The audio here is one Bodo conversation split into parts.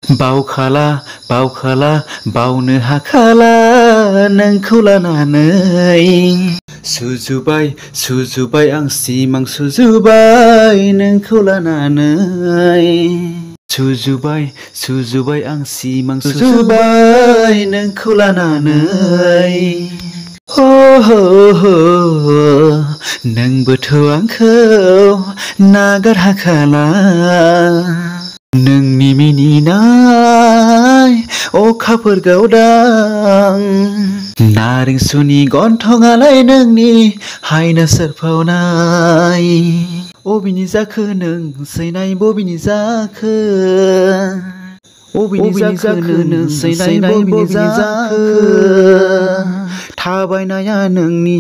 बावखाला बावखाला बावनो हाखाला नोंखौ लानानै सुजुबाय आं सिमां सुजुबाय नोंखौ लानानै सुजुबाय आं सिमां सुजुबाय नोंखौ लानानै नोंबोथ' आंखौ नागार हाखाला नोंनि मिनिनाय अखाफोर गावदां नारें सुनि गन्थंआलाय नोंनि हायना सोरफावनाय अबेनि जाखो नोंसैनाय बबेनि जाखो नोंसैनाय बबेनि जाखो थाबायनाया नोंनि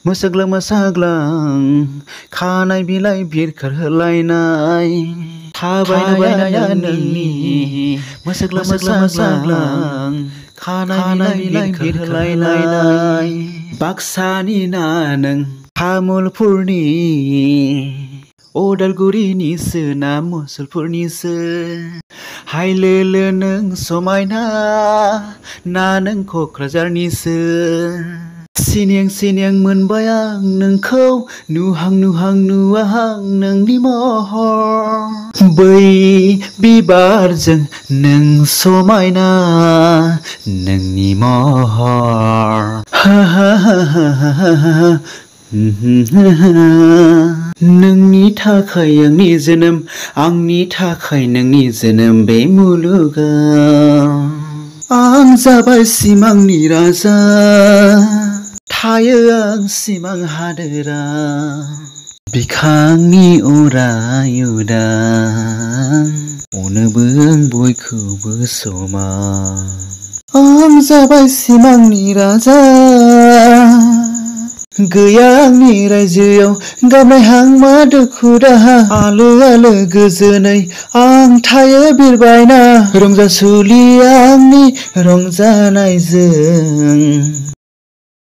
मोसाग्लां खानाय बिलाइ बिरखारहोलायनाय थाबायनाया नोंनि मोसाग्लां खानाय बिलाइ बिरखारहोलायनाय बाक्सानि ना नों तामुलपुरनि अदालगुरिनिसो ना मुसलपुरनिसो हायलोलो नों समायना ना नों क'क्राझारनिसो सिनें मोनबाय आं नोंखौ नुहां नुवाहां नोंनि महर बै बिबारजों नों समायना नोंनि महर नोंनि थाखाय आंनि जोनोम आंनि थाखाय नोंनि जोनोम बे मुलुगाव आं जाबाय सिमांनि राजा थायो आं सिमां हादोराव बिखांनि अराय उदां अनोबो आं बयखौबो समान आं जाबाय सिमांनि राजा गैया आंनि रायजोआव गाबनाय हांमा दुखु दाहा आलो आलो गोजोनै आं थायो बिरबायना रंजासुलि आंनि रंजानायजों